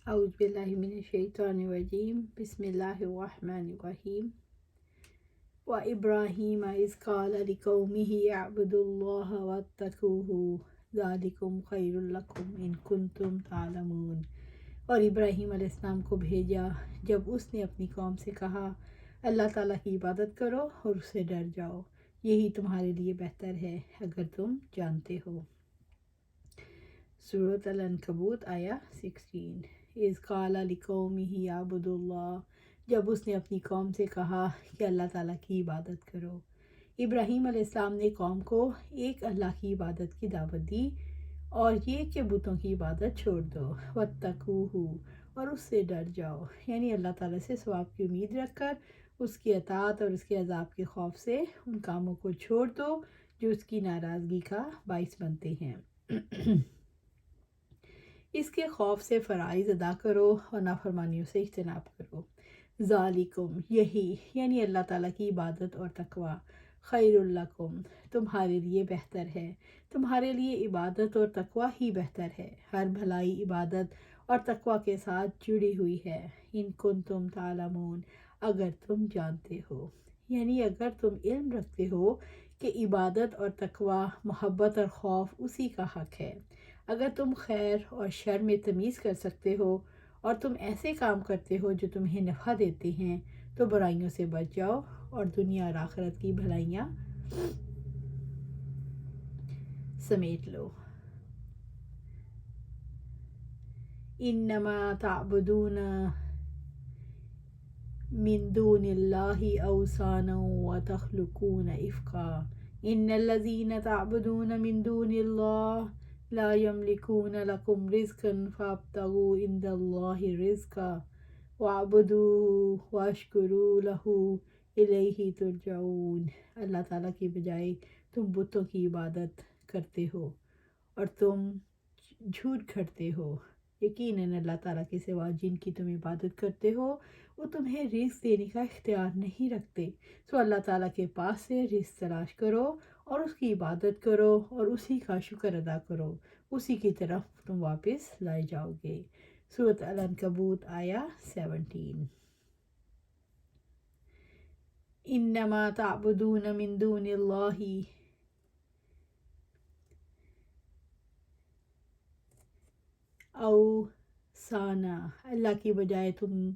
اعوذ باللہ من الشیطان الرجیم بسم اللہ الرحمن الرحیم وَإِبْرَاهِيمَ إِذْ قَالَ لِقَوْمِهِ اعْبُدُوا اللَّهَ وَاتَّقُوهُ ذَلِكُمْ خَيْرٌ لَكُمْ إِن كُنتُمْ تَعْلَمُونَ۔ اور ابراہیم علیہ السلام کو بھیجا جب اس نے اپنی قوم سے کہا اللہ تعالیٰ کی عبادت کرو اور اس سے ڈر جاؤ، یہی تمہارے لیے بہتر ہے اگر تم جانتے ہو۔ سورۃ العنکبوت آیا 16۔ اذ قال لقومہ اعبدوا اللہ، جب اس نے اپنی قوم سے کہا کہ اللہ تعالیٰ کی عبادت کرو۔ ابراہیم علیہ السلام نے قوم کو ایک اللہ کی عبادت کی دعوت دی اور یہ کہ بتوں کی عبادت چھوڑ دو، واتقوہ، اور اس سے ڈر جاؤ، یعنی اللہ تعالیٰ سے ثواب کی امید رکھ کر اس کی اطاعت اور اس کے عذاب کے خوف سے ان کاموں کو چھوڑ دو جو اس کی ناراضگی کا باعث بنتے ہیں۔ اس کے خوف سے فرائض ادا کرو اور نافرمانیوں سے اجتناب کرو۔ ذالکم، یہی یعنی اللہ تعالیٰ کی عبادت اور تقوی، خیر لکم، تمہارے لیے بہتر ہے، تمہارے لیے عبادت اور تقوی ہی بہتر ہے۔ ہر بھلائی عبادت اور تقوی کے ساتھ جڑی ہوئی ہے۔ ان کنتم تعلمون، اگر تم جانتے ہو، یعنی اگر تم علم رکھتے ہو کہ عبادت اور تقوی، محبت اور خوف اسی کا حق ہے۔ اگر تم خیر اور شر میں تمیز کر سکتے ہو اور تم ایسے کام کرتے ہو جو تمہیں نفع دیتے ہیں تو برائیوں سے بچ جاؤ اور دنیا اور آخرت کی بھلائیاں سمیٹ لو۔ انما تعبدون من دون اللہ اوثانا وتخلقون افکا ان الذین تعبدون من دون اللہ لا یملکون لکم رزقا فابتغوا عند اللہ رزقا واعبدوہ واشکروا لہ الیہ ترجعون۔ اللہ تعالیٰ کی بجائے تم بتوں کی عبادت کرتے ہو اور تم جھوٹ کھڑتے ہو۔ یقیناً اللہ تعالیٰ کے سوا جن کی تم عبادت کرتے ہو وہ تمہیں رزق دینے کا اختیار نہیں رکھتے، سو اللہ تعالیٰ کے پاس سے رزق تلاش کرو اور اس کی عبادت کرو اور اسی کا شکر ادا کرو، اسی کی طرف تم واپس لائے جاؤ گے۔ سورۃ العنکبوت آیا 17۔ انما تعبدون من دون اللہ اوثانا، اللہ کی بجائے تم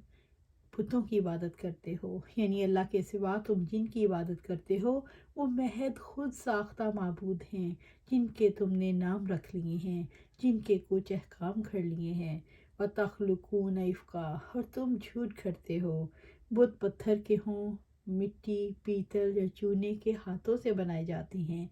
بتوں کی عبادت کرتے ہو، یعنی اللہ کے سوا تم جن کی عبادت کرتے ہو وہ محض خود ساختہ معبود ہیں جن کے تم نے نام رکھ لیے ہیں، جن کے کچھ احکام گھڑ لیے ہیں۔ وَتَخْلُقُونَ افکا، اور تم جھوٹ کھڑتے ہو۔ بت پتھر کے ہوں، مٹی، پیتل یا چونے کے ہاتھوں سے بنائے جاتے ہیں،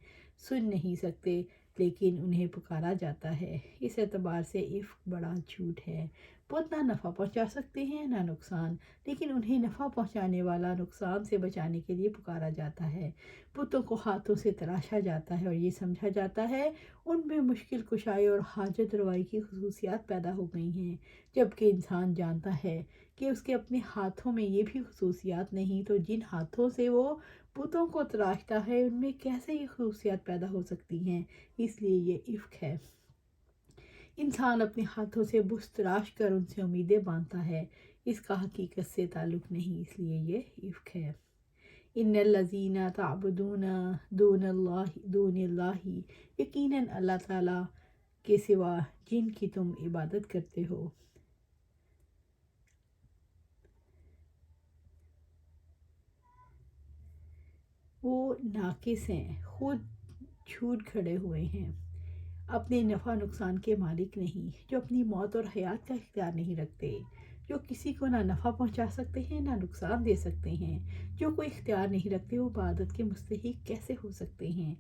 سن نہیں سکتے لیکن انہیں پکارا جاتا ہے، اس اعتبار سے افک بڑا جھوٹ ہے۔ بت نہ نفع پہنچا سکتے ہیں نہ نقصان، لیکن انہیں نفع پہنچانے والا نقصان سے بچانے کے لیے پکارا جاتا ہے۔ بتوں کو ہاتھوں سے تراشا جاتا ہے اور یہ سمجھا جاتا ہے ان میں مشکل کشائی اور حاجت روائی کی خصوصیات پیدا ہو گئی ہیں، جبکہ انسان جانتا ہے کہ اس کے اپنے ہاتھوں میں یہ بھی خصوصیات نہیں، تو جن ہاتھوں سے وہ بتوں کو تراشتا ہے ان میں کیسے یہ خصوصیات پیدا ہو سکتی ہیں، اس لیے یہ افک ہے۔ انسان اپنے ہاتھوں سے بت تراش کر ان سے امیدیں باندھتا ہے، اس کا حقیقت سے تعلق نہیں، اس لیے یہ افک ہے۔ ان الذین تعبدون دون اللہ، یقیناً اللہ تعالیٰ کے سوا جن کی تم عبادت کرتے ہو، وہ ناقص ہیں، خود جھوٹ کھڑے ہوئے ہیں، اپنے نفع نقصان کے مالک نہیں، جو اپنی موت اور حیات کا اختیار نہیں رکھتے، جو کسی کو نہ نفع پہنچا سکتے ہیں نہ نقصان دے سکتے ہیں، جو کوئی اختیار نہیں رکھتے، وہ عبادت کے مستحق کیسے ہو سکتے ہیں۔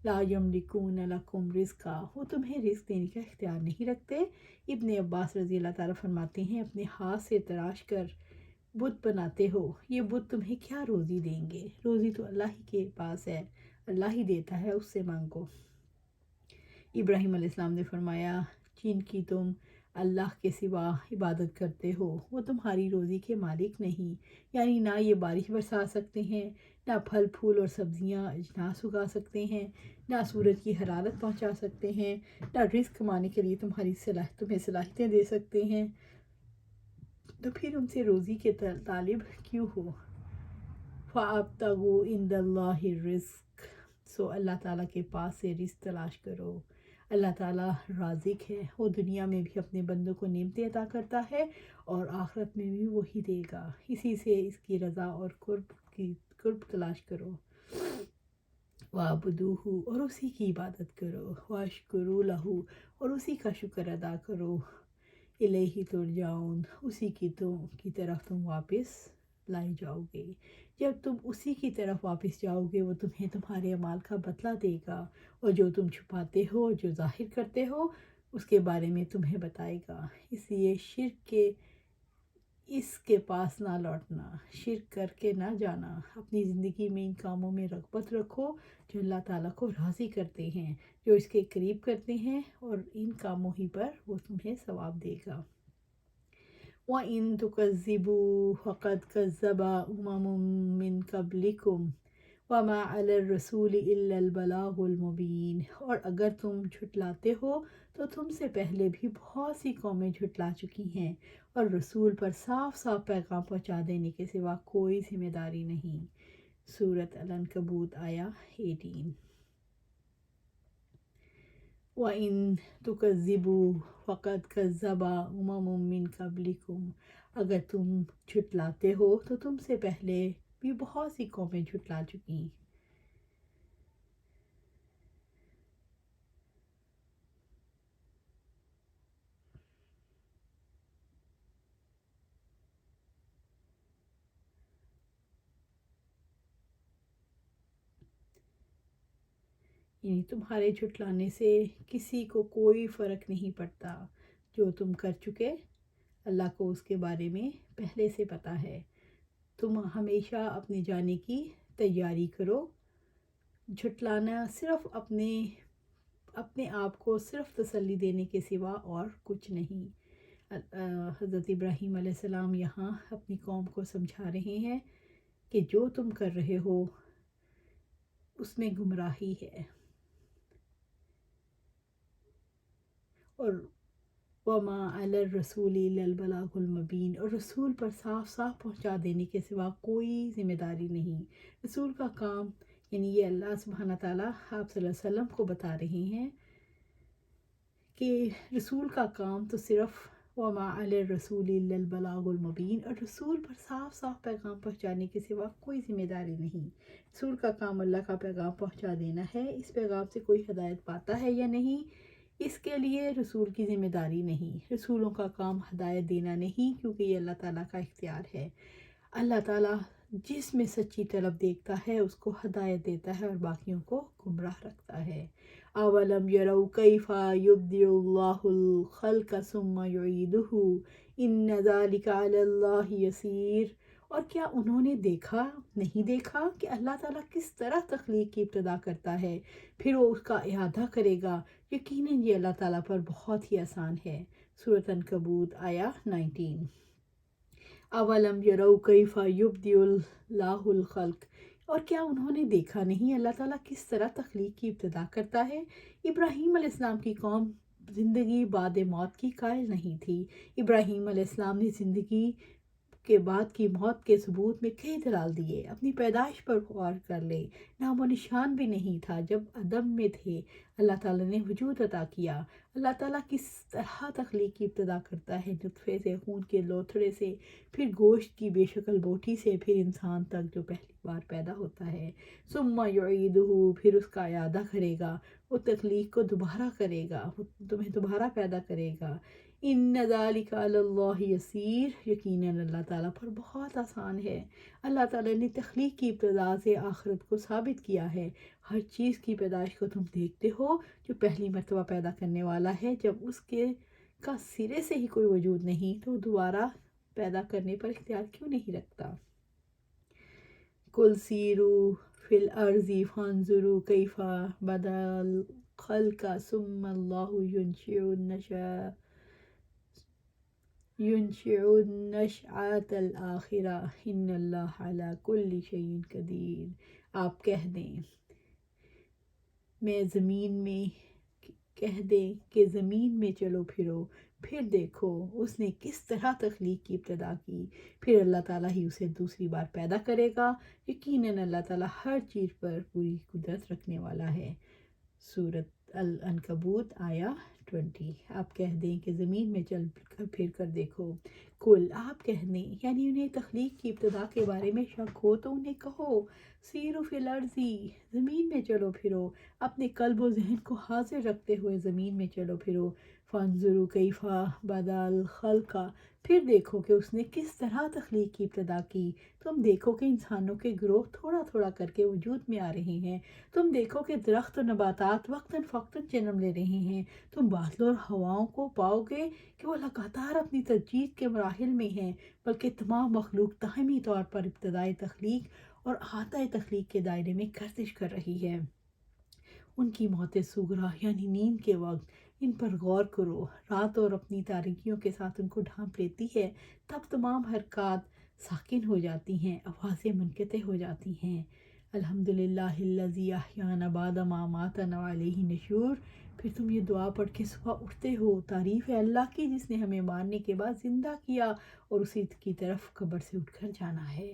لا یملکون لکم رزقا، وہ تمہیں رزق دینے کا اختیار نہیں رکھتے۔ ابن عباس رضی اللہ تعالیٰ فرماتے ہیں اپنے ہاتھ سے تراش کر بت بناتے ہو، یہ بت تمہیں کیا روزی دیں گے، روزی تو اللہ ہی کے پاس ہے، اللہ ہی دیتا ہے، اس سے مانگو۔ ابراہیم علیہ السلام نے فرمایا جن کی تم اللہ کے سوا عبادت کرتے ہو وہ تمہاری روزی کے مالک نہیں، یعنی نہ یہ بارش برسا سکتے ہیں، نہ پھل پھول اور سبزیاں اجناس اگا سکتے ہیں، نہ سورج کی حرارت پہنچا سکتے ہیں، نہ رزق کمانے کے لیے تمہیں صلاحیتیں دے سکتے ہیں، تو پھر ان سے روزی کے طالب کیوں ہو؟ فَأَبْتَغُوا عِنْدَ اللَّهِ الرِّزْقَ، سو اللہ تعالیٰ کے پاس سے رزق تلاش کرو۔ اللہ تعالیٰ رازق ہے، وہ دنیا میں بھی اپنے بندوں کو نعمتیں عطا کرتا ہے اور آخرت میں بھی وہی دے گا، اسی سے اس کی رضا اور قرب تلاش کرو۔ وَاعْبُدُوهُ، اور اسی کی عبادت کرو۔ وَاشْكُرُوا لَهُ، اور اسی کا شکر ادا کرو۔ الیہ ترجعون، اسی کی طرف تم واپس لائے جاؤ گے۔ جب تم اسی کی طرف واپس جاؤ گے وہ تمہیں تمہارے اعمال کا بدلہ دے گا، اور جو تم چھپاتے ہو، جو ظاہر کرتے ہو، اس کے بارے میں تمہیں بتائے گا۔ اس لیے اس کے پاس نہ لوٹنا، شرک کر کے نہ جانا۔ اپنی زندگی میں ان کاموں میں رغبت رکھو جو اللہ تعالیٰ کو راضی کرتے ہیں، جو اس کے قریب کرتے ہیں، اور ان کاموں ہی پر وہ تمہیں ثواب دے گا۔ وَإِن تُكَذِّبُوا فَقَدْ كَذَّبَ أُمَمٌ مِّن قَبْلِكُمْ وَمَا عَلَى الرَّسُولِ إِلَّا الْبَلَاغُ الْمُبِينُ، اور اگر تم جھٹلاتے ہو تو تم سے پہلے بھی بہت سی قومیں جھٹلا چکی ہیں، اور رسول پر صاف صاف پیغام پہنچا دینے کے سوا کوئی ذمہ داری نہیں۔ سورۃ العنکبوت آیا 18۔ وَإِن تُكَذِّبُوا فَقَدْ كَذَّبَ أُمَمٌ مِّن قَبْلِكُمْ، اگر تم جھٹلاتے ہو تو تم سے پہلے بھی بہت سی قومیں جھٹلا چکی۔ یعنی تمہارے جھٹلانے سے کسی کو کوئی فرق نہیں پڑتا، جو تم کر چکے اللہ کو اس کے بارے میں پہلے سے پتہ ہے۔ تم ہمیشہ اپنے جانے کی تیاری کرو۔ جھٹلانا صرف اپنے آپ کو صرف تسلی دینے کے سوا اور کچھ نہیں۔ حضرت ابراہیم علیہ السلام یہاں اپنی قوم کو سمجھا رہے ہیں کہ جو تم کر رہے ہو اس میں گمراہی ہے، اور وَمَا عَلَى الرَّسُولِ إِلَّا الْبَلَاغُ الْمُبِينُ، اور رسول پر صاف صاف پہنچا دینے کے سوا کوئی ذمہ داری نہیں۔ رسول کا کام، یعنی یہ اللہ سبحانہ تعالیٰ آپ صلی اللہ علیہ وسلم کو بتا رہے ہیں کہ رسول کا کام تو صرف وَمَا عَلَى الرَّسُولِ إِلَّا الْبَلَاغُ الْمُبِينُ، اور رسول پر صاف صاف پیغام پہنچانے کے سوا کوئی ذمہ داری نہیں۔ رسول کا کام اللہ کا پیغام پہنچا دینا ہے۔ اس پیغام سے کوئی ہدایت پاتا ہے یا نہیں، اس کے لیے رسول کی ذمہ داری نہیں۔ رسولوں کا کام ہدایت دینا نہیں، کیونکہ یہ اللہ تعالیٰ کا اختیار ہے۔ اللہ تعالیٰ جس میں سچی طلب دیکھتا ہے اس کو ہدایت دیتا ہے اور باقیوں کو گمراہ رکھتا ہے۔ اولم یروا کیف یبدئ اللہ الخلق ثم یعیدہ ان ذلک علی اللہ یسیر، اور کیا انہوں نے نہیں دیکھا کہ اللہ تعالیٰ کس طرح تخلیق کی ابتدا کرتا ہے، پھر وہ اس کا اعادہ کرے گا؟ یقیناً یہ اللہ تعالیٰ پر بہت ہی آسان ہے۔ سورۃ عنکبوت آیا 19۔ اولم یروا کیف یبدئ اللہ الخلق، اور کیا انہوں نے دیکھا نہیں اللہ تعالیٰ کس طرح تخلیق کی ابتدا کرتا ہے؟ ابراہیم علیہ السلام کی قوم زندگی بعد موت کی قائل نہیں تھی۔ ابراہیم علیہ السلام نے زندگی کے بعد کی موت کے ثبوت میں کئی دلائل دیے۔ اپنی پیدائش پر غور کر لے، نام و نشان بھی نہیں تھا جب عدم میں تھے، اللہ تعالیٰ نے وجود عطا کیا۔ اللہ تعالیٰ کس طرح تخلیق کی ابتدا کرتا ہے، نطفے سے، خون کے لوتھڑے سے، پھر گوشت کی بے شکل بوٹی سے، پھر انسان تک جو پہلی بار پیدا ہوتا ہے۔ ثم یعیدہ، پھر اس کا اعادہ کرے گا، وہ تخلیق کو دوبارہ کرے گا، وہ تمہیں دوبارہ پیدا کرے گا۔ ان ذالک علی اللہ یسیر، یقیناً اللہ تعالیٰ پر بہت آسان ہے۔ اللہ تعالیٰ نے تخلیق کی ابتدا سے آخرت کو ثابت کیا ہے۔ ہر چیز کی پیدائش کو تم دیکھتے ہو، جو پہلی مرتبہ پیدا کرنے والا ہے، جب اس کا سرے سے ہی کوئی وجود نہیں تو دوبارہ پیدا کرنے پر اختیار کیوں نہیں رکھتا؟ قل سیروا فی الارض فانظروا کیف بدأ الخلق ثم اللہ ينشئ النشأة الآخرة ان اللہ علی کل شیء قدیر۔ آپ کہہ دیں کہ زمین میں چلو پھرو، پھر دیکھو اس نے کس طرح تخلیق کی ابتدا کی، پھر اللہ تعالیٰ ہی اسے دوسری بار پیدا کرے گا۔ یقیناً اللہ تعالیٰ ہر چیز پر پوری قدرت رکھنے والا ہے۔ سورۃ العنکبوت آیا 20۔ آپ کہہ دیں کہ زمین میں چل کر پھر کر دیکھو، کل آپ کہہ دیں یعنی انہیں تخلیق کی ابتدا کے بارے میں شک ہو تو انہیں کہو، سیروا فی الارض، زمین میں چلو پھرو، اپنے قلب و ذہن کو حاضر رکھتے ہوئے زمین میں چلو پھرو، فانظروا کیف بدأ الخلق، پھر دیکھو کہ اس نے کس طرح تخلیق کی ابتدا کی۔ تم دیکھو کہ انسانوں کے گروہ تھوڑا تھوڑا کر کے وجود میں آ رہے ہیں، تم دیکھو کہ درخت و نباتات وقتاً فوقتاً جنم لے رہے ہیں، تم بادلوں اور ہواؤں کو پاؤ گے کہ وہ لگاتار اپنی تجدید کے مراحل میں ہیں، بلکہ تمام مخلوق دائمی طور پر ابتدائی تخلیق اور احاطۂ تخلیق کے دائرے میں گردش کر رہی ہے۔ ان کی موت صغریٰ یعنی نیند کے وقت ان پر غور کرو، رات اور اپنی تاریکیوں کے ساتھ ان کو ڈھانپ لیتی ہے، تب تمام حرکات ساکن ہو جاتی ہیں، آوازیں منقطع ہو جاتی ہیں۔ الحمدللہ الذی احیانا بعد ما اماتنا والیہ النشور، پھر تم یہ دعا پڑھ کے صبح اٹھتے ہو، تعریف ہے اللہ کی جس نے ہمیں مارنے کے بعد زندہ کیا اور اسی کی طرف قبر سے اٹھ کر جانا ہے۔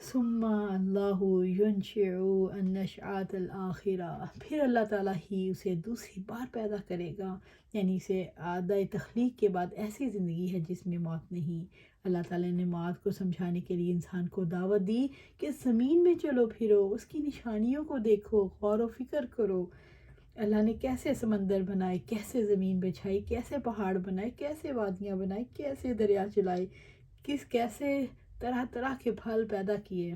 ثم اللہ ینشئ النشأۃ الآخرہ، پھر اللہ تعالیٰ ہی اسے دوسری بار پیدا کرے گا، یعنی اسے اعادۂ تخلیق کے بعد ایسی زندگی ہے جس میں موت نہیں۔ اللہ تعالیٰ نے موت کو سمجھانے کے لیے انسان کو دعوت دی کہ زمین میں چلو پھرو، اس کی نشانیوں کو دیکھو، غور و فکر کرو۔ اللہ نے کیسے سمندر بنائے، کیسے زمین بچھائی، کیسے پہاڑ بنائے، کیسے وادیاں بنائی، کیسے دریا چلائے، کیسے طرح طرح کے پھل پیدا کیے۔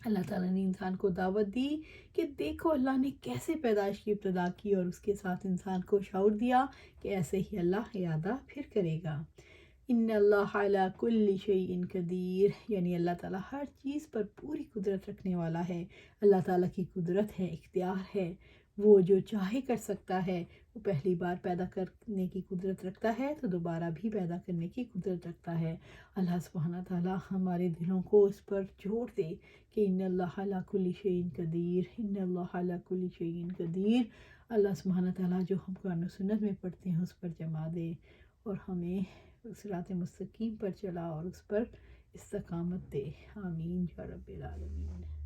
اللہ تعالیٰ نے انسان کو دعوت دی کہ دیکھو اللہ نے کیسے پیدائش کی ابتدا کی، اور اس کے ساتھ انسان کو شعور دیا کہ ایسے ہی اللہ اعادہ پھر کرے گا۔ ان اللہ علی کل شیء قدیر، یعنی اللہ تعالیٰ ہر چیز پر پوری قدرت رکھنے والا ہے۔ اللہ تعالیٰ کی قدرت ہے، اختیار ہے، وہ جو چاہے کر سکتا ہے۔ وہ پہلی بار پیدا کرنے کی قدرت رکھتا ہے تو دوبارہ بھی پیدا کرنے کی قدرت رکھتا ہے۔ اللہ سبحانہ تعالیٰ ہمارے دلوں کو اس پر جوڑ دے کہ ان اللہ علی کل شیء قدیر، ان اللہ علی کل شیء قدیر۔ اللہ سبحانہ تعالیٰ جو ہم قرآن و سنت میں پڑھتے ہیں اس پر جما دے، اور ہمیں صراط مستقیم پر چلا اور اس پر استقامت دے۔ آمین یا رب العالمین۔